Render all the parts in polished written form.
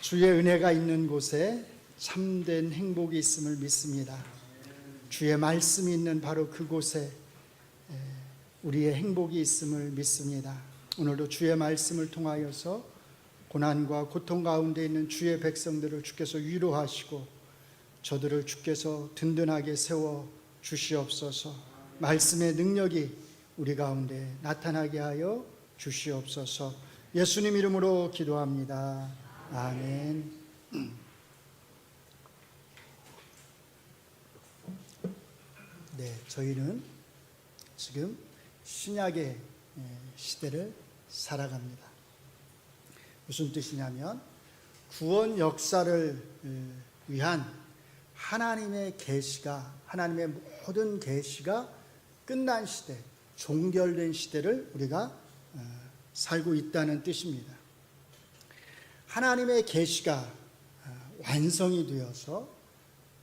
주의 은혜가 있는 곳에 참된 행복이 있음을 믿습니다. 주의 말씀이 있는 바로 그곳에 우리의 행복이 있음을 믿습니다. 오늘도 주의 말씀을 통하여서 고난과 고통 가운데 있는 주의 백성들을 주께서 위로하시고 저들을 주께서 든든하게 세워 주시옵소서. 말씀의 능력이 우리 가운데 나타나게 하여 주시옵소서. 예수님 이름으로 기도합니다. 아멘. 네, 저희는 지금 신약의 시대를 살아갑니다. 무슨 뜻이냐면 구원 역사를 위한 하나님의 계시가, 하나님의 모든 계시가 끝난 시대, 종결된 시대를 우리가 살고 있다는 뜻입니다. 하나님의 계시가 완성이 되어서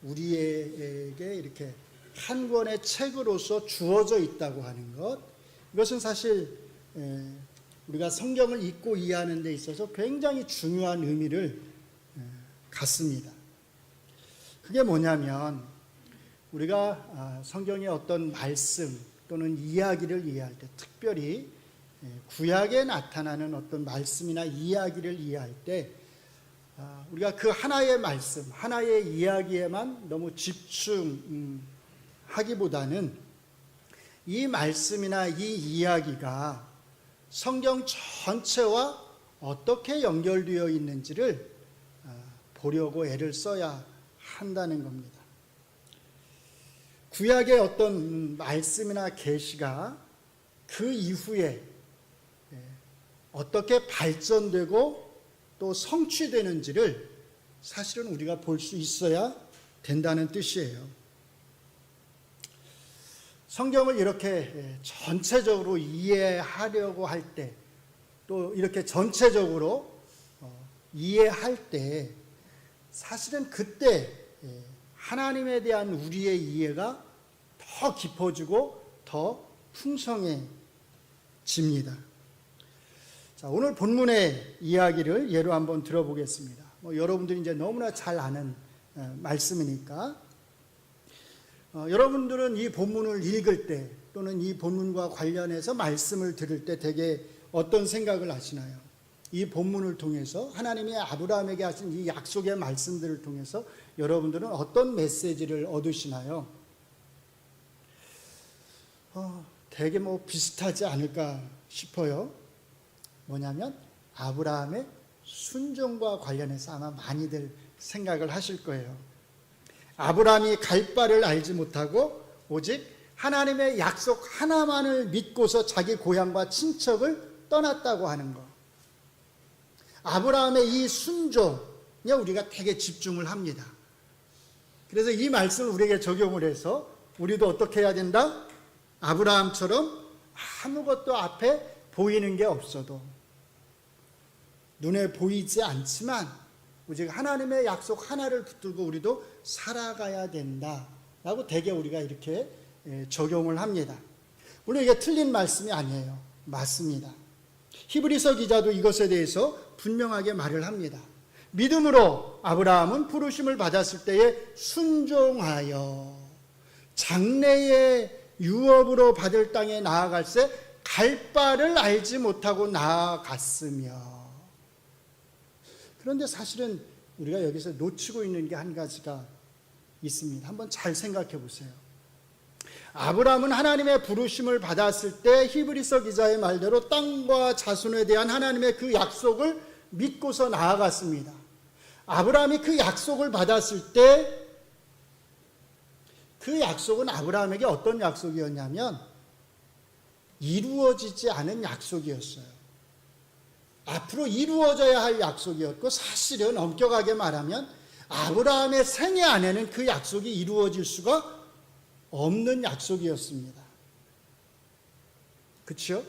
우리에게 이렇게 한 권의 책으로서 주어져 있다고 하는 것, 이것은 사실 우리가 성경을 읽고 이해하는 데 있어서 굉장히 중요한 의미를 갖습니다. 그게 뭐냐면 우리가 성경의 어떤 말씀 또는 이야기를 이해할 때, 특별히 구약에 나타나는 어떤 말씀이나 이야기를 이해할 때 우리가 그 하나의 말씀, 하나의 이야기에만 너무 집중하기보다는 이 말씀이나 이 이야기가 성경 전체와 어떻게 연결되어 있는지를 보려고 애를 써야 한다는 겁니다. 구약의 어떤 말씀이나 계시가 그 이후에 어떻게 발전되고 또 성취되는지를 사실은 우리가 볼 수 있어야 된다는 뜻이에요. 성경을 이렇게 전체적으로 이해하려고 할 때, 또 이렇게 전체적으로 이해할 때 사실은 그때 하나님에 대한 우리의 이해가 더 깊어지고 더 풍성해집니다. 자, 오늘 본문의 이야기를 예로 한번 들어보겠습니다. 여러분들이 이제 너무나 잘 아는 말씀이니까 여러분들은 이 본문을 읽을 때 또는 이 본문과 관련해서 말씀을 들을 때 대개 어떤 생각을 하시나요? 이 본문을 통해서 하나님이 아브라함에게 하신 이 약속의 말씀들을 통해서 여러분들은 어떤 메시지를 얻으시나요? 되게 비슷하지 않을까 싶어요. 뭐냐면 아브라함의 순종과 관련해서 아마 많이들 생각을 하실 거예요. 아브라함이 갈 바를 알지 못하고 오직 하나님의 약속 하나만을 믿고서 자기 고향과 친척을 떠났다고 하는 것. 아브라함의 이 순종에 우리가 되게 집중을 합니다. 그래서 이 말씀을 우리에게 적용을 해서 우리도 어떻게 해야 된다? 아브라함처럼 아무것도 앞에 보이는 게 없어도, 눈에 보이지 않지만 오직 하나님의 약속 하나를 붙들고 우리도 살아가야 된다라고 대개 우리가 이렇게 적용을 합니다. 물론 이게 틀린 말씀이 아니에요. 맞습니다. 히브리서 기자도 이것에 대해서 분명하게 말을 합니다. 믿음으로 아브라함은 부르심을 받았을 때에 순종하여 장래의 유업으로 받을 땅에 나아갈새 갈 바를 알지 못하고 나아갔으며. 그런데 사실은 우리가 여기서 놓치고 있는 게 한 가지가 있습니다. 한번 잘 생각해 보세요. 아브라함은 하나님의 부르심을 받았을 때 히브리서 기자의 말대로 땅과 자손에 대한 하나님의 그 약속을 믿고서 나아갔습니다. 아브라함이 그 약속을 받았을 때 그 약속은 아브라함에게 어떤 약속이었냐면 이루어지지 않은 약속이었어요. 앞으로 이루어져야 할 약속이었고, 사실은 엄격하게 말하면 아브라함의 생애 안에는 그 약속이 이루어질 수가 없는 약속이었습니다. 그렇죠?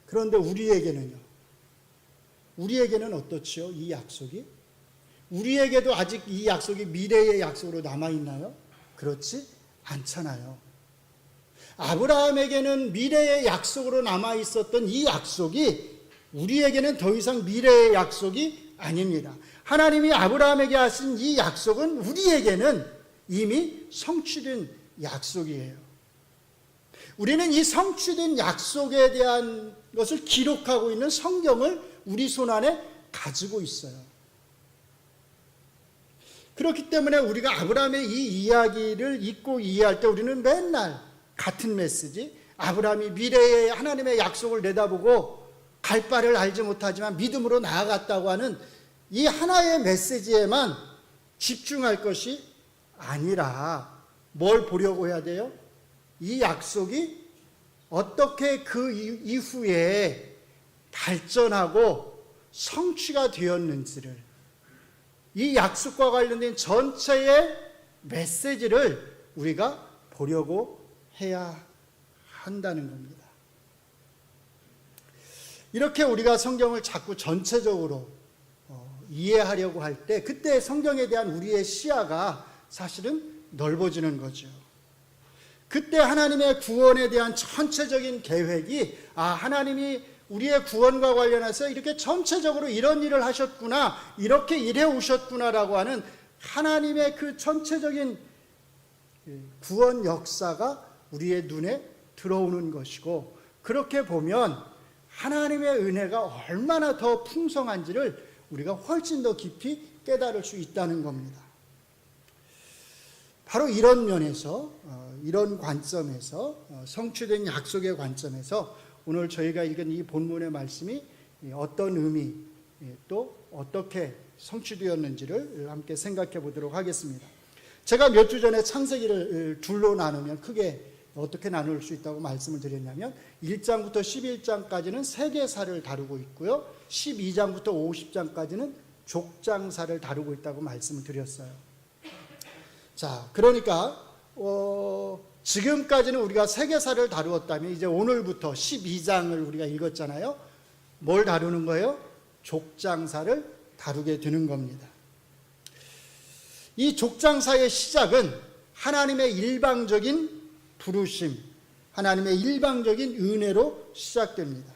그런데 우리에게는요. 우리에게는 어떻지요? 이 약속이? 우리에게도 아직 이 약속이 미래의 약속으로 남아있나요? 그렇지 않잖아요. 아브라함에게는 미래의 약속으로 남아있었던 이 약속이 우리에게는 더 이상 미래의 약속이 아닙니다. 하나님이 아브라함에게 하신 이 약속은 우리에게는 이미 성취된 약속이에요. 우리는 이 성취된 약속에 대한 것을 기록하고 있는 성경을 우리 손안에 가지고 있어요. 그렇기 때문에 우리가 아브라함의 이 이야기를 읽고 이해할 때 우리는 맨날 같은 메시지, 아브라함이 미래의 하나님의 약속을 내다보고 갈 바를 알지 못하지만 믿음으로 나아갔다고 하는 이 하나의 메시지에만 집중할 것이 아니라 뭘 보려고 해야 돼요? 이 약속이 어떻게 그 이후에 발전하고 성취가 되었는지를, 이 약속과 관련된 전체의 메시지를 우리가 보려고 해야 한다는 겁니다. 이렇게 우리가 성경을 자꾸 전체적으로 이해하려고 할 때 그때 성경에 대한 우리의 시야가 사실은 넓어지는 거죠. 그때 하나님의 구원에 대한 전체적인 계획이 하나님이 우리의 구원과 관련해서 이렇게 전체적으로 이런 일을 하셨구나, 이렇게 일해 오셨구나라고 하는 하나님의 그 전체적인 구원 역사가 우리의 눈에 들어오는 것이고, 그렇게 보면 하나님의 은혜가 얼마나 더 풍성한지를 우리가 훨씬 더 깊이 깨달을 수 있다는 겁니다. 바로 이런 면에서, 이런 관점에서, 성취된 약속의 관점에서 오늘 저희가 읽은 이 본문의 말씀이 어떤 의미, 또 어떻게 성취되었는지를 함께 생각해 보도록 하겠습니다. 제가 몇 주 전에 창세기를 둘로 나누면 크게 어떻게 나눌 수 있다고 말씀을 드렸냐면 1장부터 11장까지는 세계사를 다루고 있고요, 12장부터 50장까지는 족장사를 다루고 있다고 말씀을 드렸어요. 자, 그러니까 지금까지는 우리가 세계사를 다루었다면 이제 오늘부터 12장을 우리가 읽었잖아요. 뭘 다루는 거예요? 족장사를 다루게 되는 겁니다. 이 족장사의 시작은 하나님의 일방적인 부르심, 하나님의 일방적인 은혜로 시작됩니다.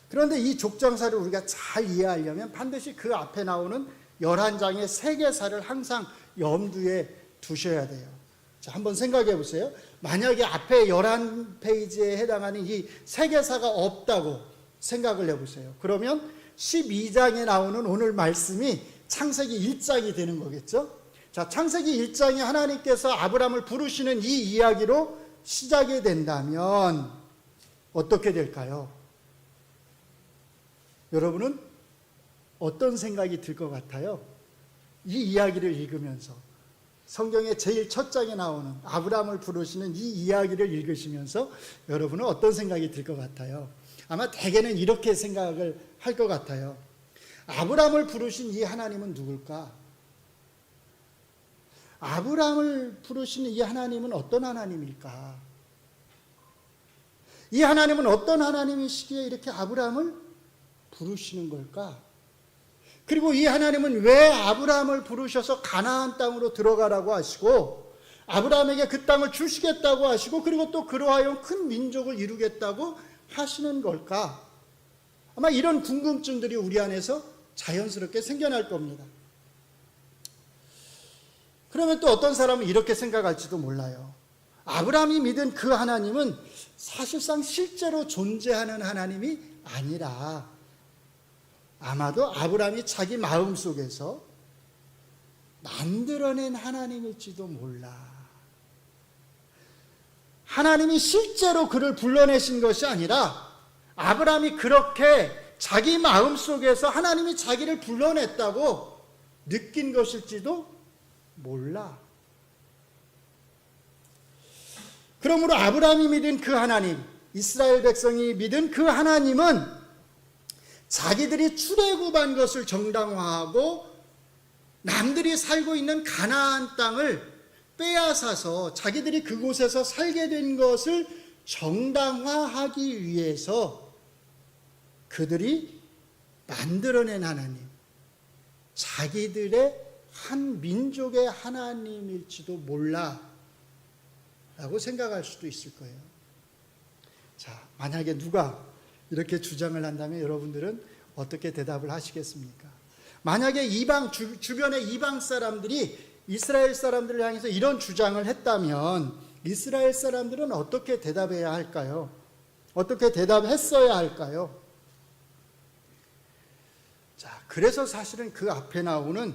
그런데 이 족장사를 우리가 잘 이해하려면 반드시 그 앞에 나오는 11장의 세계사를 항상 염두에 두셔야 돼요. 자, 한번 생각해 보세요. 만약에 앞에 11페이지에 해당하는 이 세계사가 없다고 생각을 해보세요. 그러면 12장에 나오는 오늘 말씀이 창세기 1장이 되는 거겠죠? 자, 창세기 1장이 하나님께서 아브라함을 부르시는 이 이야기로 시작이 된다면 어떻게 될까요? 여러분은 어떤 생각이 들 것 같아요? 이 이야기를 읽으면서, 성경의 제일 첫 장에 나오는 아브라함을 부르시는 이 이야기를 읽으시면서 여러분은 어떤 생각이 들 것 같아요? 아마 대개는 이렇게 생각을 할 것 같아요. 아브라함을 부르신 이 하나님은 누굴까? 아브라함을 부르시는 이 하나님은 어떤 하나님일까? 이 하나님은 어떤 하나님이시기에 이렇게 아브라함을 부르시는 걸까? 그리고 이 하나님은 왜 아브라함을 부르셔서 가나안 땅으로 들어가라고 하시고 아브라함에게 그 땅을 주시겠다고 하시고 그리고 또 그러하여 큰 민족을 이루겠다고 하시는 걸까? 아마 이런 궁금증들이 우리 안에서 자연스럽게 생겨날 겁니다. 그러면 또 어떤 사람은 이렇게 생각할지도 몰라요. 아브라함이 믿은 그 하나님은 사실상 실제로 존재하는 하나님이 아니라 아마도 아브라함이 자기 마음속에서 만들어낸 하나님일지도 몰라. 하나님이 실제로 그를 불러내신 것이 아니라 아브라함이 그렇게 자기 마음속에서 하나님이 자기를 불러냈다고 느낀 것일지도 몰라. 그러므로 아브라함이 믿은 그 하나님, 이스라엘 백성이 믿은 그 하나님은 자기들이 출애굽한 것을 정당화하고 남들이 살고 있는 가나안 땅을 빼앗아서 자기들이 그곳에서 살게 된 것을 정당화하기 위해서 그들이 만들어낸 하나님, 자기들의 한 민족의 하나님일지도 몰라 라고 생각할 수도 있을 거예요. 자, 만약에 누가 이렇게 주장을 한다면 여러분들은 어떻게 대답을 하시겠습니까? 만약에 주변의 이방 사람들이 이스라엘 사람들을 향해서 이런 주장을 했다면 이스라엘 사람들은 어떻게 대답해야 할까요? 어떻게 대답했어야 할까요? 자, 그래서 사실은 그 앞에 나오는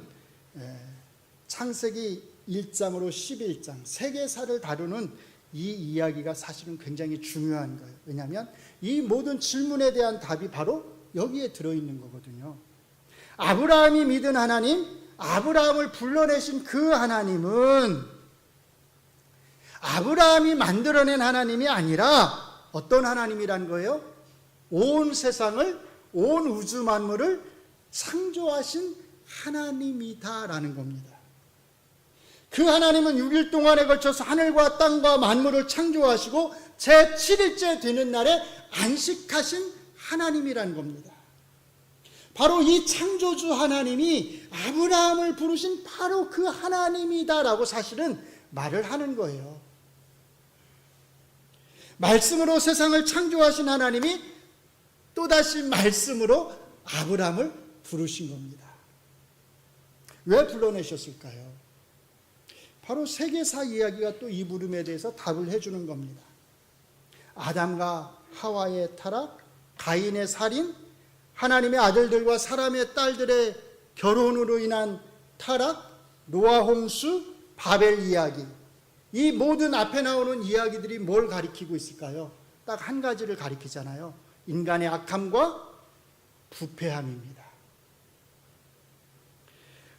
창세기 1장으로 11장 세계사를 다루는 이 이야기가 사실은 굉장히 중요한 거예요. 왜냐하면 이 모든 질문에 대한 답이 바로 여기에 들어있는 거거든요. 아브라함이 믿은 하나님, 아브라함을 불러내신 그 하나님은 아브라함이 만들어낸 하나님이 아니라 어떤 하나님이란 거예요? 온 세상을, 온 우주 만물을 창조하신 하나님이다라는 겁니다. 그 하나님은 6일 동안에 걸쳐서 하늘과 땅과 만물을 창조하시고 제7일째 되는 날에 안식하신 하나님이란 겁니다. 바로 이 창조주 하나님이 아브라함을 부르신 바로 그 하나님이다라고 사실은 말을 하는 거예요. 말씀으로 세상을 창조하신 하나님이 또다시 말씀으로 아브라함을 부르신 겁니다. 왜 불러내셨을까요? 바로 세계사 이야기가 또 이 부름에 대해서 답을 해주는 겁니다. 아담과 하와의 타락, 가인의 살인, 하나님의 아들들과 사람의 딸들의 결혼으로 인한 타락, 노아 홍수, 바벨 이야기, 이 모든 앞에 나오는 이야기들이 뭘 가리키고 있을까요? 딱 한 가지를 가리키잖아요. 인간의 악함과 부패함입니다.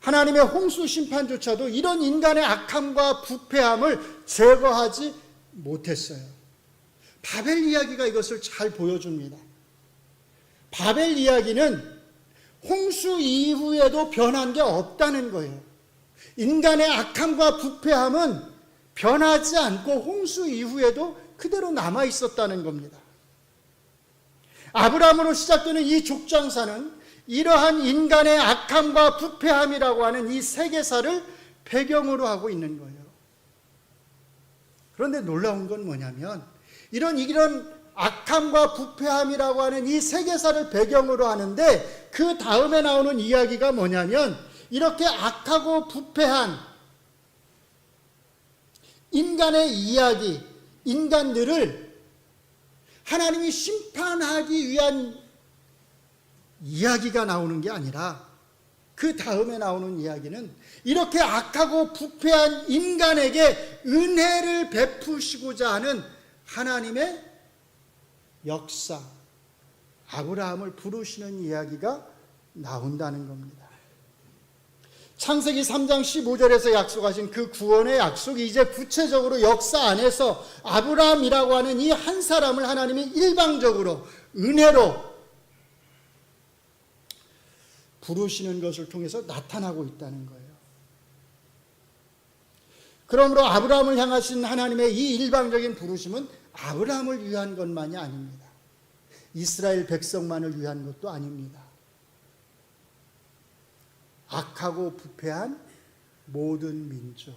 하나님의 홍수 심판조차도 이런 인간의 악함과 부패함을 제거하지 못했어요. 바벨 이야기가 이것을 잘 보여줍니다. 바벨 이야기는 홍수 이후에도 변한 게 없다는 거예요. 인간의 악함과 부패함은 변하지 않고 홍수 이후에도 그대로 남아 있었다는 겁니다. 아브라함으로 시작되는 이 족장사는 이러한 인간의 악함과 부패함이라고 하는 이 세계사를 배경으로 하고 있는 거예요. 그런데 놀라운 건 뭐냐면 이런 악함과 부패함이라고 하는 이 세계사를 배경으로 하는데 그 다음에 나오는 이야기가 뭐냐면 이렇게 악하고 부패한 인간의 이야기, 인간들을 하나님이 심판하기 위한 이야기가 나오는 게 아니라 그 다음에 나오는 이야기는 이렇게 악하고 부패한 인간에게 은혜를 베푸시고자 하는 하나님의 역사, 아브라함을 부르시는 이야기가 나온다는 겁니다. 창세기 3장 15절에서 약속하신 그 구원의 약속이 이제 구체적으로 역사 안에서 아브라함이라고 하는 이 한 사람을 하나님이 일방적으로 은혜로 부르시는 것을 통해서 나타나고 있다는 거예요. 그러므로 아브라함을 향하신 하나님의 이 일방적인 부르심은 아브라함을 위한 것만이 아닙니다. 이스라엘 백성만을 위한 것도 아닙니다. 악하고 부패한 모든 민족,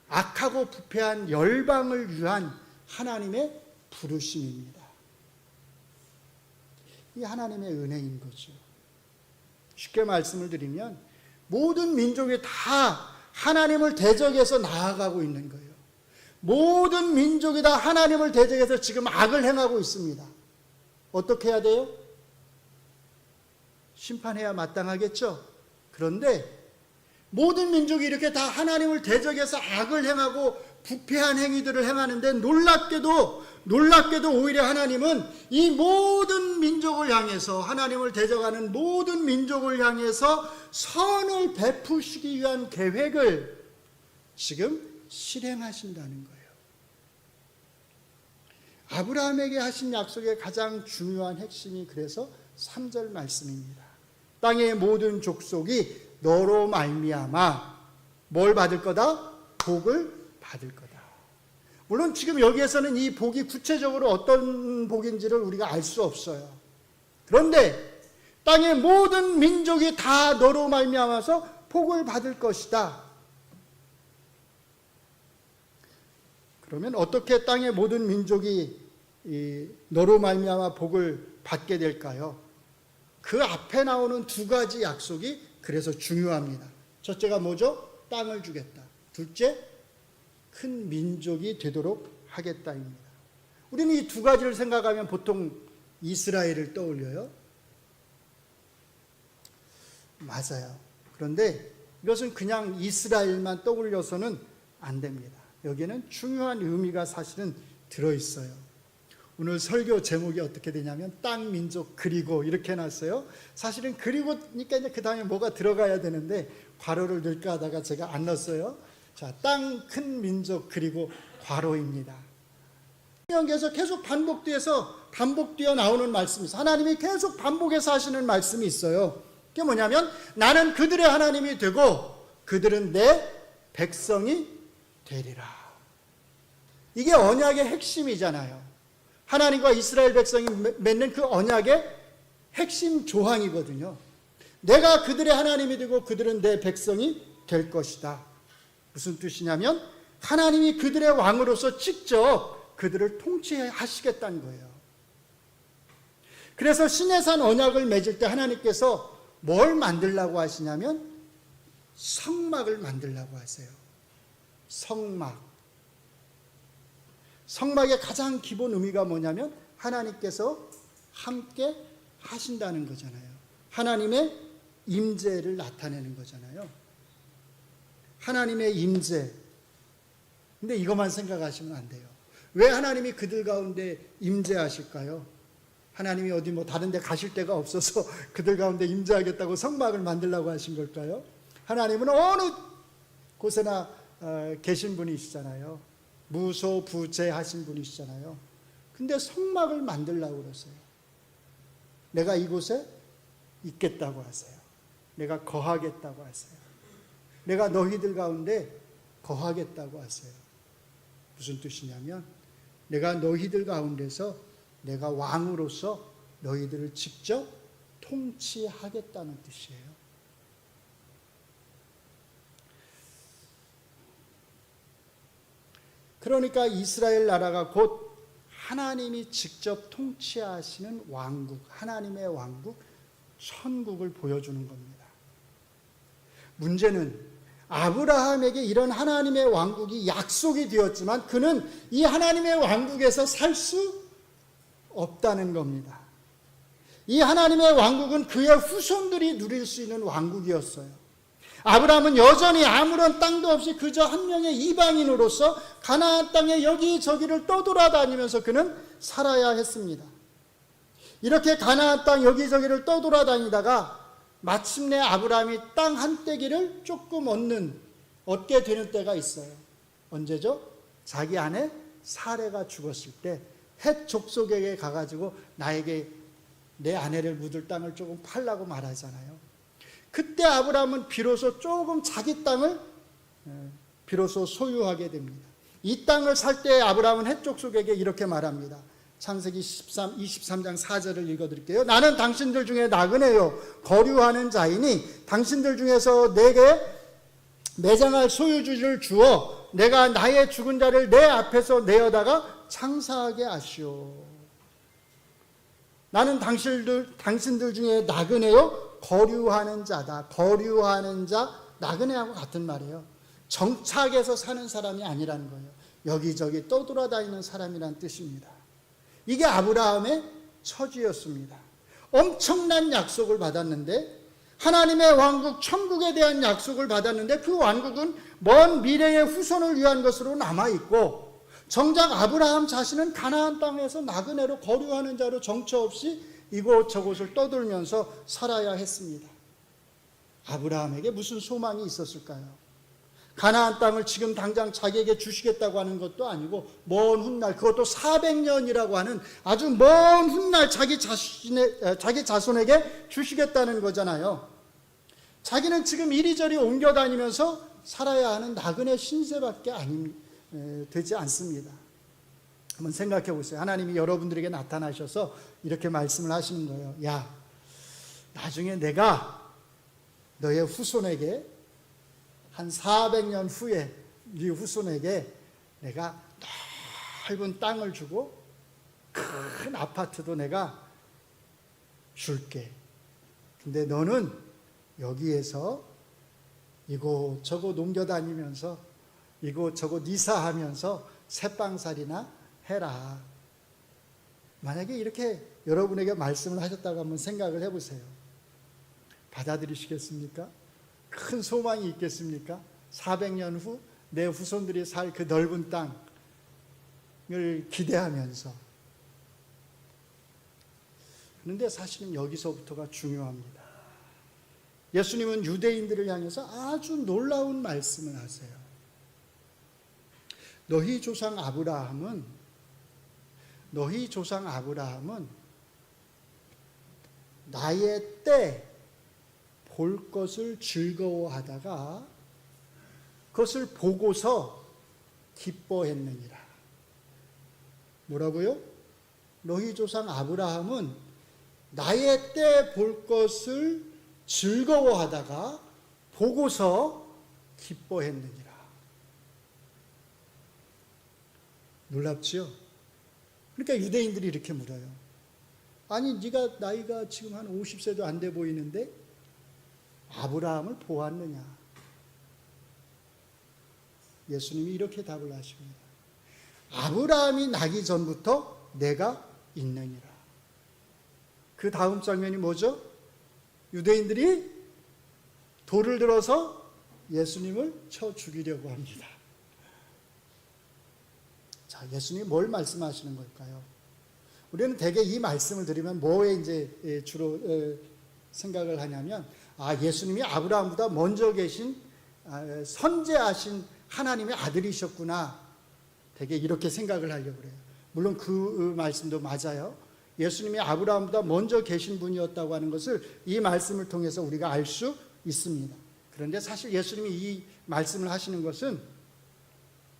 악하고 부패한 열방을 위한 하나님의 부르심입니다. 이 하나님의 은혜인 거죠. 쉽게 말씀을 드리면 모든 민족이 다 하나님을 대적해서 나아가고 있는 거예요. 모든 민족이 다 하나님을 대적해서 지금 악을 행하고 있습니다. 어떻게 해야 돼요? 심판해야 마땅하겠죠? 그런데 모든 민족이 이렇게 다 하나님을 대적해서 악을 행하고 부패한 행위들을 행하는데 놀랍게도 오히려 하나님은 이 모든 민족을 향해서 하나님을 대적하는 모든 민족을 향해서 선을 베푸시기 위한 계획을 지금 실행하신다는 거예요. 아브라함에게 하신 약속의 가장 중요한 핵심이 그래서 3절 말씀입니다. 땅의 모든 족속이 너로 말미암아 뭘 받을 거다? 복을 받을 거다. 물론 지금 여기에서는 이 복이 구체적으로 어떤 복인지를 우리가 알 수 없어요. 그런데 땅의 모든 민족이 다 너로 말미암아서 복을 받을 것이다. 그러면 어떻게 땅의 모든 민족이 너로 말미암아 복을 받게 될까요? 그 앞에 나오는 두 가지 약속이 그래서 중요합니다. 첫째가 뭐죠? 땅을 주겠다. 둘째, 큰 민족이 되도록 하겠다입니다. 우리는 이 두 가지를 생각하면 보통 이스라엘을 떠올려요. 맞아요. 그런데 이것은 그냥 이스라엘만 떠올려서는 안 됩니다. 여기에는 중요한 의미가 사실은 들어있어요. 오늘 설교 제목이 어떻게 되냐면 땅, 민족, 그리고 이렇게 해놨어요. 사실은 그리고니까 이제 그 다음에 뭐가 들어가야 되는데 괄호를 넣을까 하다가 제가 안 넣었어요. 자, 땅, 큰 민족, 그리고 괄호입니다. 성경에서 계속 반복되어 나오는 말씀이 있어요. 하나님이 계속 반복해서 하시는 말씀이 있어요. 그게 뭐냐면 나는 그들의 하나님이 되고 그들은 내 백성이 되리라. 이게 언약의 핵심이잖아요. 하나님과 이스라엘 백성이 맺는 그 언약의 핵심 조항이거든요. 내가 그들의 하나님이 되고 그들은 내 백성이 될 것이다. 무슨 뜻이냐면 하나님이 그들의 왕으로서 직접 그들을 통치하시겠다는 거예요. 그래서 시내산 언약을 맺을 때 하나님께서 뭘 만들라고 하시냐면 성막을 만들라고 하세요. 성막의 가장 기본 의미가 뭐냐면 하나님께서 함께 하신다는 거잖아요. 하나님의 임재를 나타내는 거잖아요. 하나님의 임재. 근데 이것만 생각하시면 안 돼요. 왜 하나님이 그들 가운데 임재하실까요? 하나님이 어디 다른 데 가실 데가 없어서 그들 가운데 임재하겠다고 성막을 만들라고 하신 걸까요? 하나님은 어느 곳에나 계신 분이시잖아요. 무소부재하신 분이시잖아요. 근데 성막을 만들라고 그러세요. 내가 이곳에 있겠다고 하세요. 내가 거하겠다고 하세요. 내가 너희들 가운데 거하겠다고 하세요. 무슨 뜻이냐면 내가 너희들 가운데서 내가 왕으로서 너희들을 직접 통치하겠다는 뜻이에요. 그러니까 이스라엘 나라가 곧 하나님이 직접 통치하시는 왕국, 하나님의 왕국, 천국을 보여주는 겁니다. 문제는 아브라함에게 이런 하나님의 왕국이 약속이 되었지만 그는 이 하나님의 왕국에서 살 수 없다는 겁니다. 이 하나님의 왕국은 그의 후손들이 누릴 수 있는 왕국이었어요. 아브라함은 여전히 아무런 땅도 없이 그저 한 명의 이방인으로서 가나안 땅에 여기저기를 떠돌아다니면서 그는 살아야 했습니다. 이렇게 가나안 땅 여기저기를 떠돌아다니다가 마침내 아브라함이 땅 한 떼기를 조금 얻게 되는 때가 있어요. 언제죠? 자기 아내 사레가 죽었을 때 헷 족속에게 가가지고 나에게 내 아내를 묻을 땅을 조금 팔라고 말하잖아요. 그때 아브라함은 비로소 조금 자기 땅을 비로소 소유하게 됩니다. 이 땅을 살 때 아브라함은 헷 족속에게 이렇게 말합니다. 창세기 23장 4절을 읽어드릴게요. 나는 당신들 중에 나그네요 거류하는 자이니 당신들 중에서 내게 매장할 소유주를 주어 내가 나의 죽은 자를 내 앞에서 내어다가 창사하게 하시오. 나는 당신들 중에 나그네요 거류하는 자다. 거류하는 자, 나그네하고 같은 말이에요. 정착해서 사는 사람이 아니라는 거예요. 여기저기 떠돌아다니는 사람이란 뜻입니다. 이게 아브라함의 처지였습니다. 엄청난 약속을 받았는데 하나님의 왕국 천국에 대한 약속을 받았는데 그 왕국은 먼 미래의 후손을 위한 것으로 남아있고 정작 아브라함 자신은 가나안 땅에서 나그네로 거류하는 자로 정처 없이 이곳저곳을 떠돌면서 살아야 했습니다. 아브라함에게 무슨 소망이 있었을까요? 가나안 땅을 지금 당장 자기에게 주시겠다고 하는 것도 아니고 먼 훗날, 그것도 400년이라고 하는 아주 먼 훗날 자기 자손에게 주시겠다는 거잖아요. 자기는 지금 이리저리 옮겨 다니면서 살아야 하는 나그네 신세밖에 되지 않습니다. 한번 생각해 보세요. 하나님이 여러분들에게 나타나셔서 이렇게 말씀을 하시는 거예요. 야, 나중에 내가 너의 후손에게 한 400년 후에 네 후손에게 내가 넓은 땅을 주고 큰 아파트도 내가 줄게. 근데 너는 여기에서 이곳저곳 옮겨다니면서 이곳저곳 이사하면서 새빵살이나 해라. 만약에 이렇게 여러분에게 말씀을 하셨다고 한번 생각을 해보세요. 받아들이시겠습니까? 큰 소망이 있겠습니까? 400년 후 내 후손들이 살 그 넓은 땅을 기대하면서. 그런데 사실은 여기서부터가 중요합니다. 예수님은 유대인들을 향해서 아주 놀라운 말씀을 하세요. 너희 조상 아브라함은 나의 때 볼 것을 즐거워하다가 그것을 보고서 기뻐했느니라. 뭐라고요? 너희 조상 아브라함은 나의 때 볼 것을 즐거워하다가 보고서 기뻐했느니라. 놀랍지요? 그러니까 유대인들이 이렇게 물어요. 아니 네가 나이가 지금 한 50세도 안 돼 보이는데 아브라함을 보았느냐? 예수님이 이렇게 답을 하십니다. 아브라함이 나기 전부터 내가 있느니라. 그 다음 장면이 뭐죠? 유대인들이 돌을 들어서 예수님을 쳐 죽이려고 합니다. 자, 예수님이 뭘 말씀하시는 걸까요? 우리는 대개 이 말씀을 들으면 뭐에 이제 주로 생각을 하냐면, 예수님이 아브라함보다 먼저 계신 선재하신 하나님의 아들이셨구나. 대개 이렇게 생각을 하려고 그래요. 물론 그 말씀도 맞아요. 예수님이 아브라함보다 먼저 계신 분이었다고 하는 것을 이 말씀을 통해서 우리가 알 수 있습니다. 그런데 사실 예수님이 이 말씀을 하시는 것은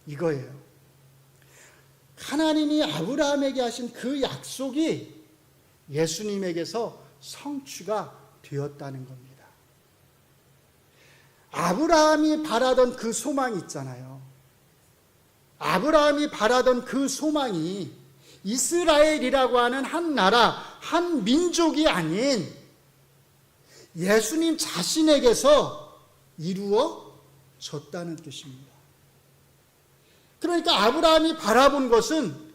이거예요. 하나님이 아브라함에게 하신 그 약속이 예수님에게서 성취가 되었다는 겁니다. 아브라함이 바라던 그 소망이 있잖아요. 아브라함이 바라던 그 소망이 이스라엘이라고 하는 한 나라, 한 민족이 아닌 예수님 자신에게서 이루어졌다는 뜻입니다. 그러니까 아브라함이 바라본 것은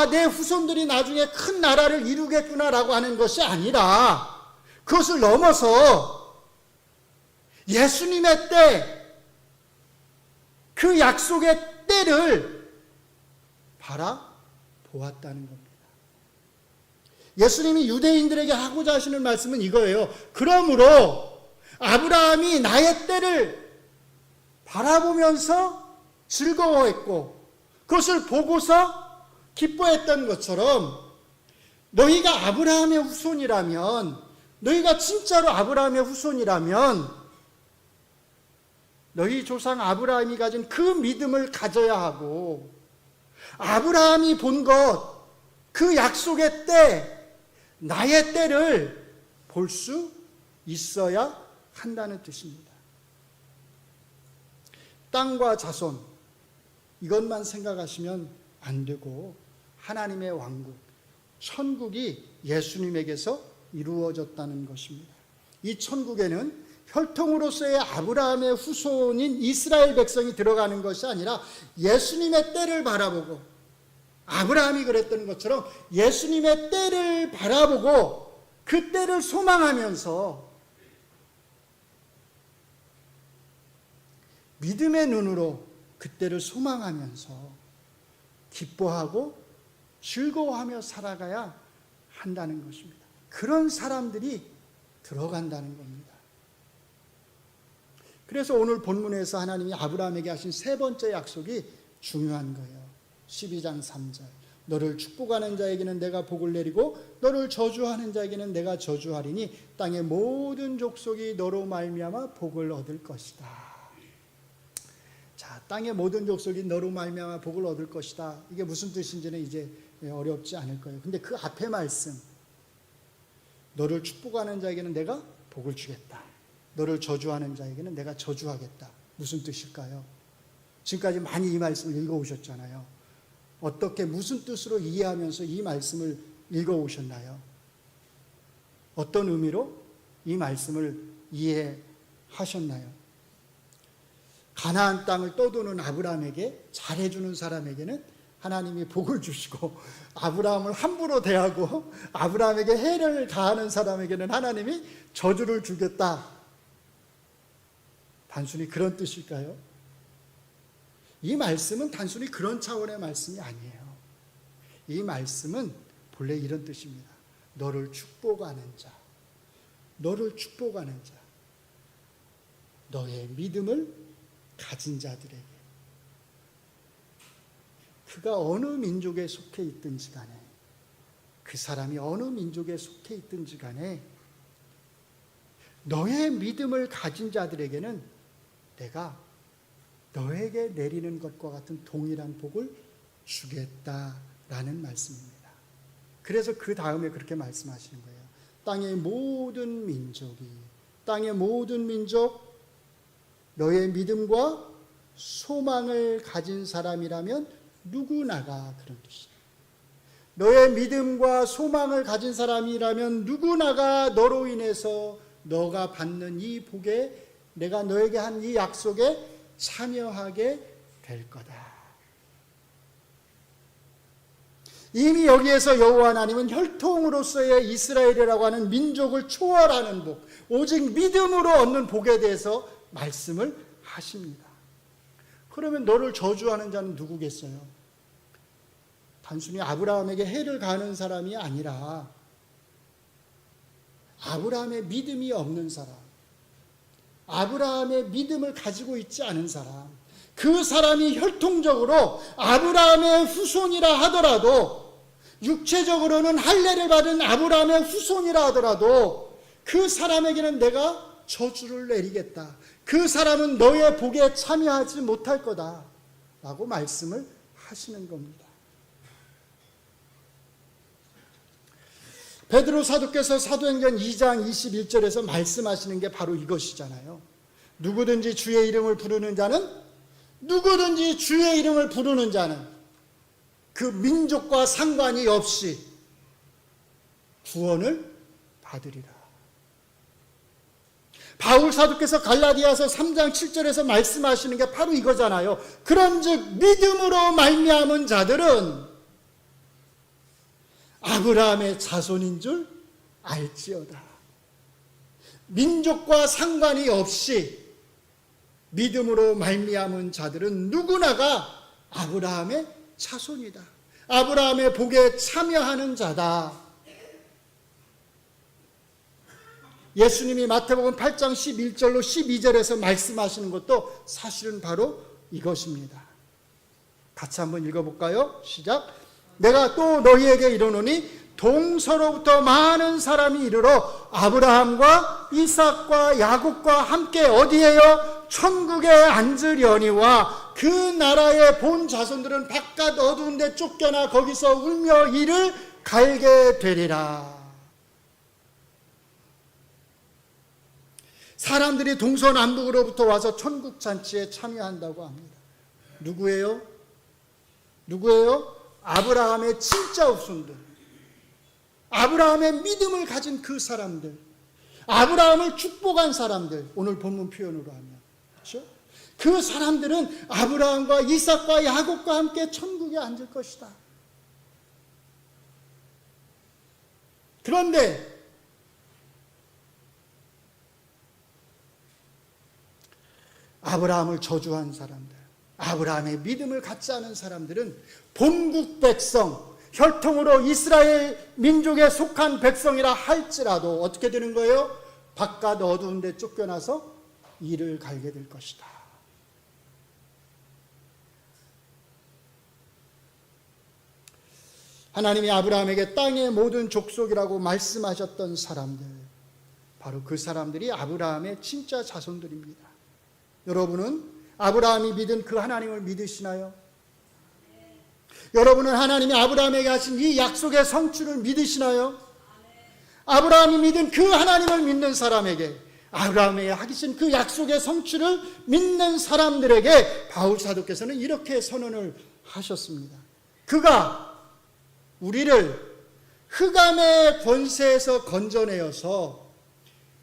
내 후손들이 나중에 큰 나라를 이루겠구나라고 하는 것이 아니라 그것을 넘어서 예수님의 때, 그 약속의 때를 바라보았다는 겁니다. 예수님이 유대인들에게 하고자 하시는 말씀은 이거예요. 그러므로 아브라함이 나의 때를 바라보면서 즐거워했고 그것을 보고서 기뻐했던 것처럼 너희가 아브라함의 후손이라면, 너희가 진짜로 아브라함의 후손이라면 너희 조상 아브라함이 가진 그 믿음을 가져야 하고, 아브라함이 본 것, 그 약속의 때, 나의 때를 볼 수 있어야 한다는 뜻입니다. 땅과 자손, 이것만 생각하시면 안 되고 하나님의 왕국, 천국이 예수님에게서 이루어졌다는 것입니다. 이 천국에는 혈통으로서의 아브라함의 후손인 이스라엘 백성이 들어가는 것이 아니라 예수님의 때를 바라보고, 아브라함이 그랬던 것처럼 예수님의 때를 바라보고 그 때를 소망하면서 믿음의 눈으로 그 때를 소망하면서 기뻐하고 즐거워하며 살아가야 한다는 것입니다. 그런 사람들이 들어간다는 겁니다. 그래서 오늘 본문에서 하나님이 아브라함에게 하신 세 번째 약속이 중요한 거예요. 12장 3절. 너를 축복하는 자에게는 내가 복을 내리고 너를 저주하는 자에게는 내가 저주하리니 땅의 모든 족속이 너로 말미암아 복을 얻을 것이다. 자, 땅의 모든 족속이 너로 말미암아 복을 얻을 것이다. 이게 무슨 뜻인지는 이제 어렵지 않을 거예요. 근데 그 앞에 말씀, 너를 축복하는 자에게는 내가 복을 주겠다. 너를 저주하는 자에게는 내가 저주하겠다. 무슨 뜻일까요? 지금까지 많이 이 말씀을 읽어오셨잖아요. 어떻게 무슨 뜻으로 이해하면서 이 말씀을 읽어오셨나요? 어떤 의미로 이 말씀을 이해하셨나요? 가나안 땅을 떠도는 아브라함에게 잘해주는 사람에게는 하나님이 복을 주시고, 아브라함을 함부로 대하고 아브라함에게 해를 가하는 사람에게는 하나님이 저주를 주겠다. 단순히 그런 뜻일까요? 이 말씀은 단순히 그런 차원의 말씀이 아니에요. 이 말씀은 본래 이런 뜻입니다. 너를 축복하는 자, 너를 축복하는 자, 너의 믿음을 가진 자들에게, 그가 어느 민족에 속해 있든지 간에, 그 사람이 어느 민족에 속해 있든지 간에 너의 믿음을 가진 자들에게는 내가 너에게 내리는 것과 같은 동일한 복을 주겠다라는 말씀입니다. 그래서 그 다음에 그렇게 말씀하시는 거예요. 땅의 모든 민족이, 땅의 모든 민족, 너의 믿음과 소망을 가진 사람이라면 누구나가, 그런 뜻이에요. 너의 믿음과 소망을 가진 사람이라면 누구나가 너로 인해서 너가 받는 이 복에, 내가 너에게 한 이 약속에 참여하게 될 거다. 이미 여기에서 여호와 하나님은 혈통으로서의 이스라엘이라고 하는 민족을 초월하는 복, 오직 믿음으로 얻는 복에 대해서 말씀을 하십니다. 그러면 너를 저주하는 자는 누구겠어요? 단순히 아브라함에게 해를 가하는 사람이 아니라 아브라함의 믿음이 없는 사람, 아브라함의 믿음을 가지고 있지 않은 사람, 그 사람이 혈통적으로 아브라함의 후손이라 하더라도, 육체적으로는 할례를 받은 아브라함의 후손이라 하더라도 그 사람에게는 내가 저주를 내리겠다. 그 사람은 너의 복에 참여하지 못할 거다 라고 말씀을 하시는 겁니다. 베드로 사도께서 사도행전 2장 21절에서 말씀하시는 게 바로 이것이잖아요. 누구든지 주의 이름을 부르는 자는, 누구든지 주의 이름을 부르는 자는 그 민족과 상관이 없이 구원을 받으리라. 바울 사도께서 갈라디아서 3장 7절에서 말씀하시는 게 바로 이거잖아요. 그런즉 믿음으로 말미암은 자들은 아브라함의 자손인 줄 알지어다. 민족과 상관이 없이 믿음으로 말미암은 자들은 누구나가 아브라함의 자손이다. 아브라함의 복에 참여하는 자다. 예수님이 마태복음 8장 11절로 12절에서 말씀하시는 것도 사실은 바로 이것입니다. 같이 한번 읽어볼까요? 시작. 내가 또 너희에게 이르노니 동서로부터 많은 사람이 이르러 아브라함과 이삭과 야곱과 함께 어디에요? 천국에 앉으려니와 그 나라의 본 자손들은 바깥 어두운 데 쫓겨나 거기서 울며 이를 갈게 되리라. 사람들이 동서남북으로부터 와서 천국 잔치에 참여한다고 합니다. 누구예요? 누구예요? 아브라함의 진짜 후손들, 아브라함의 믿음을 가진 그 사람들, 아브라함을 축복한 사람들, 오늘 본문 표현으로 하면, 그렇죠? 그 사람들은 아브라함과 이삭과 야곱과 함께 천국에 앉을 것이다. 그런데 아브라함을 저주한 사람들, 아브라함의 믿음을 갖지 않은 사람들은 본국 백성, 혈통으로 이스라엘 민족에 속한 백성이라 할지라도 어떻게 되는 거예요? 바깥 어두운 데 쫓겨나서 이를 갈게 될 것이다. 하나님이 아브라함에게 땅의 모든 족속이라고 말씀하셨던 사람들, 바로 그 사람들이 아브라함의 진짜 자손들입니다. 여러분은 아브라함이 믿은 그 하나님을 믿으시나요? 여러분은 하나님이 아브라함에게 하신 이 약속의 성취를 믿으시나요? 아브라함이 믿은 그 하나님을 믿는 사람에게, 아브라함에게 하신 그 약속의 성취를 믿는 사람들에게 바울 사도께서는 이렇게 선언을 하셨습니다. 그가 우리를 흑암의 권세에서 건져내어서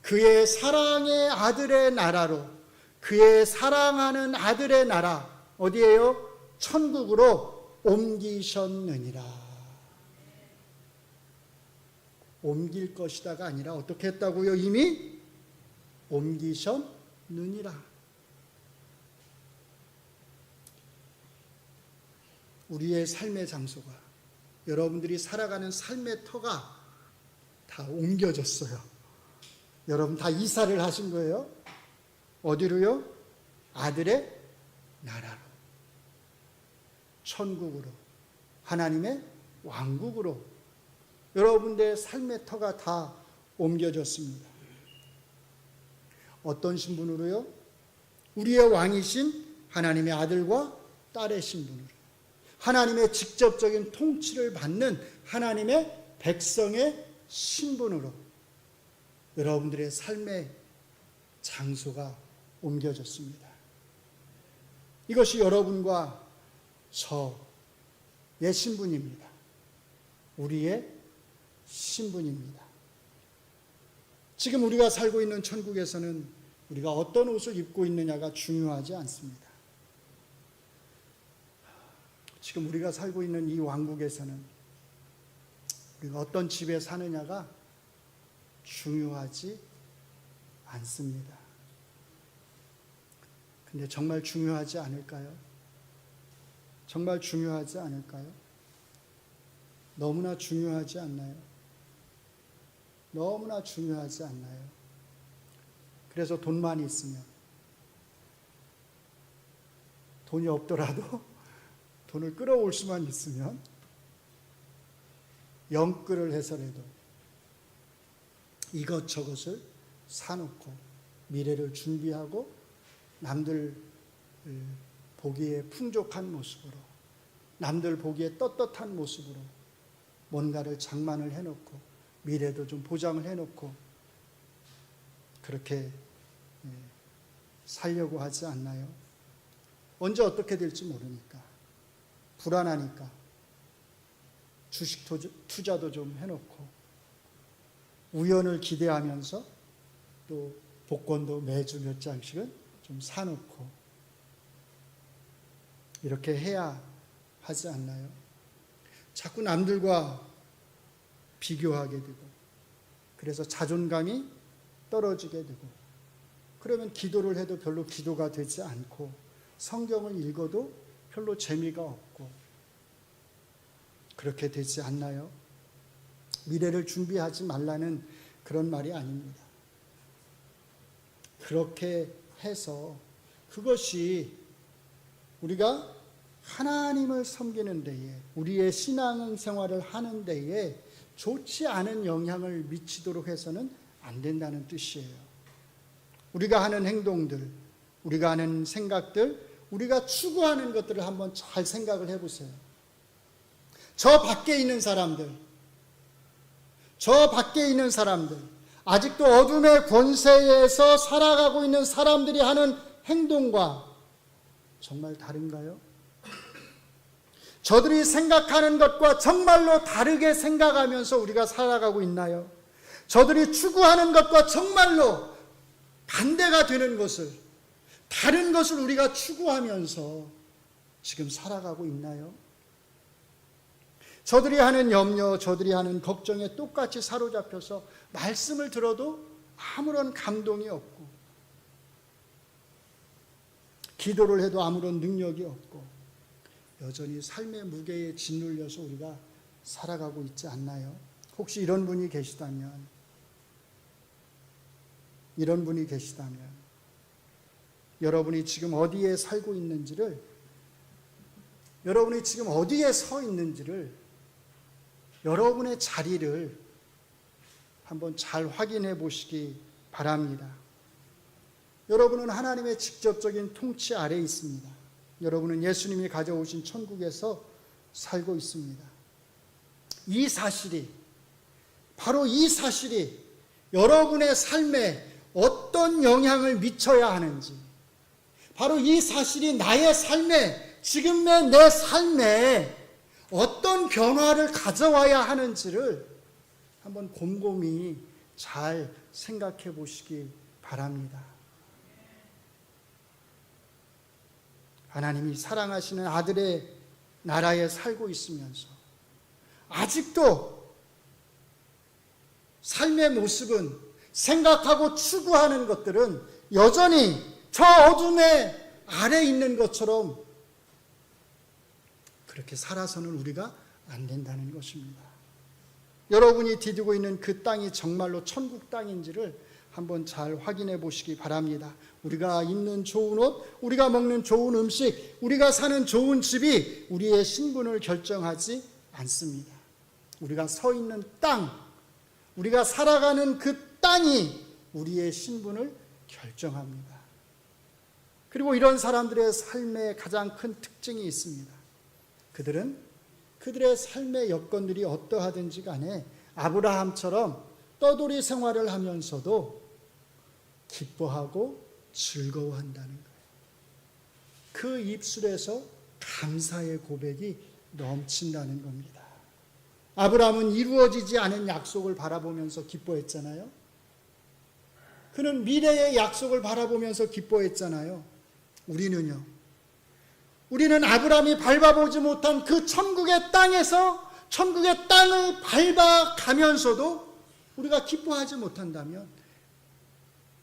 그의 사랑의 아들의 나라로, 그의 사랑하는 아들의 나라, 어디예요? 천국으로 옮기셨느니라. 옮길 것이다가 아니라 어떻게 했다고요? 이미 옮기셨느니라. 우리의 삶의 장소가, 여러분들이 살아가는 삶의 터가 다 옮겨졌어요. 여러분 다 이사를 하신 거예요. 어디로요? 아들의 나라로, 천국으로, 하나님의 왕국으로 여러분들의 삶의 터가 다 옮겨졌습니다. 어떤 신분으로요? 우리의 왕이신 하나님의 아들과 딸의 신분으로, 하나님의 직접적인 통치를 받는 하나님의 백성의 신분으로 여러분들의 삶의 장소가 옮겨졌습니다. 이것이 여러분과 저의 신분입니다. 우리의 신분입니다. 지금 우리가 살고 있는 천국에서는 우리가 어떤 옷을 입고 있느냐가 중요하지 않습니다. 지금 우리가 살고 있는 이 왕국에서는 우리가 어떤 집에 사느냐가 중요하지 않습니다. 근데 정말 중요하지 않을까요? 정말 중요하지 않을까요? 너무나 중요하지 않나요? 너무나 중요하지 않나요? 그래서 돈만 있으면, 돈이 없더라도 돈을 끌어올 수만 있으면 영끌을 해서라도 이것저것을 사놓고 미래를 준비하고 남들 보기에 풍족한 모습으로, 남들 보기에 떳떳한 모습으로 뭔가를 장만을 해놓고 미래도 좀 보장을 해놓고 그렇게 살려고 하지 않나요? 언제 어떻게 될지 모르니까, 불안하니까 주식 투자도 좀 해놓고 우연을 기대하면서 또 복권도 매주 몇 장씩은 좀 사놓고 이렇게 해야 하지 않나요? 자꾸 남들과 비교하게 되고, 그래서 자존감이 떨어지게 되고, 그러면 기도를 해도 별로 기도가 되지 않고 성경을 읽어도 별로 재미가 없고 그렇게 되지 않나요? 미래를 준비하지 말라는 그런 말이 아닙니다. 그렇게 해서 그것이 우리가 하나님을 섬기는 데에, 우리의 신앙생활을 하는 데에 좋지 않은 영향을 미치도록 해서는 안 된다는 뜻이에요. 우리가 하는 행동들, 우리가 하는 생각들, 우리가 추구하는 것들을 한번 잘 생각을 해보세요. 저 밖에 있는 사람들, 아직도 어둠의 권세에서 살아가고 있는 사람들이 하는 행동과 정말 다른가요? 저들이 생각하는 것과 정말로 다르게 생각하면서 우리가 살아가고 있나요? 저들이 추구하는 것과 정말로 반대가 되는 것을, 다른 것을 우리가 추구하면서 지금 살아가고 있나요? 저들이 하는 염려, 저들이 하는 걱정에 똑같이 사로잡혀서 말씀을 들어도 아무런 감동이 없고, 기도를 해도 아무런 능력이 없고, 여전히 삶의 무게에 짓눌려서 우리가 살아가고 있지 않나요? 혹시 이런 분이 계시다면, 여러분이 지금 어디에 살고 있는지를, 여러분이 지금 어디에 서 있는지를, 여러분의 자리를 한번 잘 확인해 보시기 바랍니다. 여러분은 하나님의 직접적인 통치 아래에 있습니다. 여러분은 예수님이 가져오신 천국에서 살고 있습니다. 이 사실이, 바로 이 사실이 여러분의 삶에 어떤 영향을 미쳐야 하는지, 바로 이 사실이 나의 삶에, 지금의 내 삶에 어떤 변화를 가져와야 하는지를 한번 곰곰이 잘 생각해 보시기 바랍니다. 하나님이 사랑하시는 아들의 나라에 살고 있으면서 아직도 삶의 모습은, 생각하고 추구하는 것들은 여전히 저 어둠의 아래 있는 것처럼 그렇게 살아서는 우리가 안 된다는 것입니다. 여러분이 디디고 있는 그 땅이 정말로 천국 땅인지를 한번 잘 확인해 보시기 바랍니다. 우리가 입는 좋은 옷, 우리가 먹는 좋은 음식, 우리가 사는 좋은 집이 우리의 신분을 결정하지 않습니다. 우리가 서 있는 땅, 우리가 살아가는 그 땅이 우리의 신분을 결정합니다. 그리고 이런 사람들의 삶의 가장 큰 특징이 있습니다. 그들은 그들의 삶의 여건들이 어떠하든지 간에 아브라함처럼 떠돌이 생활을 하면서도 기뻐하고 즐거워한다는 거예요. 그 입술에서 감사의 고백이 넘친다는 겁니다. 아브라함은 이루어지지 않은 약속을 바라보면서 기뻐했잖아요. 그는 미래의 약속을 바라보면서 기뻐했잖아요. 우리는요. 우리는 아브라함이 밟아보지 못한 그 천국의 땅에서 천국의 땅을 밟아가면서도 우리가 기뻐하지 못한다면,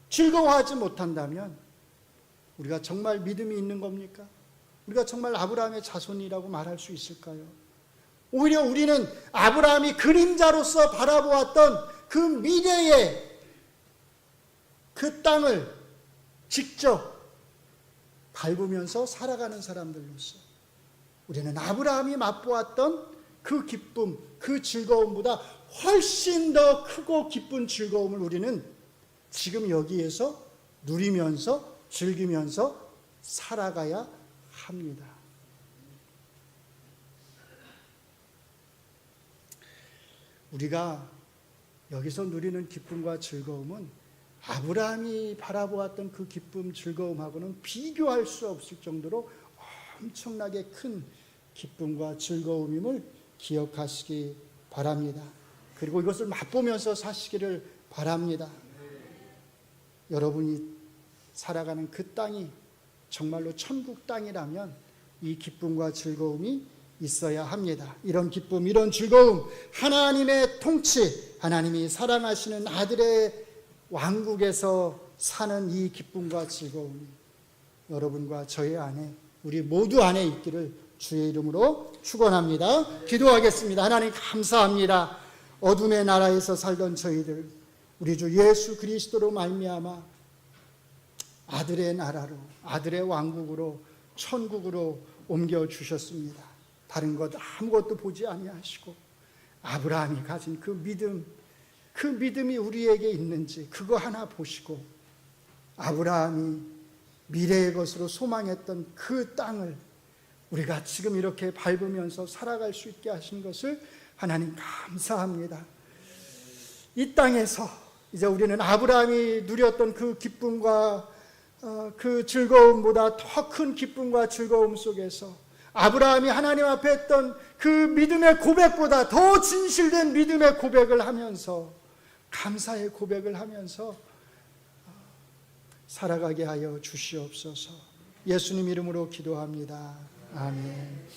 즐거워하지 못한다면 우리가 정말 믿음이 있는 겁니까? 우리가 정말 아브라함의 자손이라고 말할 수 있을까요? 오히려 우리는 아브라함이 그림자로서 바라보았던 그 미래의 그 땅을 직접 밟으면서 살아가는 사람들로서 우리는 아브라함이 맛보았던 그 기쁨, 그 즐거움보다 훨씬 더 크고 기쁜 즐거움을 우리는 지금 여기에서 누리면서 즐기면서 살아가야 합니다. 우리가 여기서 누리는 기쁨과 즐거움은 아브라함이 바라보았던 그 기쁨, 즐거움하고는 비교할 수 없을 정도로 엄청나게 큰 기쁨과 즐거움임을 기억하시기 바랍니다. 그리고 이것을 맛보면서 사시기를 바랍니다. 여러분이 살아가는 그 땅이 정말로 천국 땅이라면 이 기쁨과 즐거움이 있어야 합니다. 이런 기쁨, 이런 즐거움, 하나님의 통치, 하나님이 사랑하시는 아들의 왕국에서 사는 이 기쁨과 즐거움이 여러분과 저의 안에, 우리 모두 안에 있기를 주의 이름으로 축원합니다. 기도하겠습니다. 하나님 감사합니다. 어둠의 나라에서 살던 저희들, 우리 주 예수 그리스도로 말미암아 아들의 나라로, 아들의 왕국으로, 천국으로 옮겨주셨습니다. 다른 것 아무것도 보지 아니하시고 아브라함이 가진 그 믿음, 그 믿음이 우리에게 있는지 그거 하나 보시고 아브라함이 미래의 것으로 소망했던 그 땅을 우리가 지금 이렇게 밟으면서 살아갈 수 있게 하신 것을 하나님 감사합니다. 이 땅에서 이제 우리는 아브라함이 누렸던 그 기쁨과 그 즐거움보다 더 큰 기쁨과 즐거움 속에서 아브라함이 하나님 앞에 했던 그 믿음의 고백보다 더 진실된 믿음의 고백을 하면서, 감사의 고백을 하면서 살아가게 하여 주시옵소서. 예수님 이름으로 기도합니다. 아멘.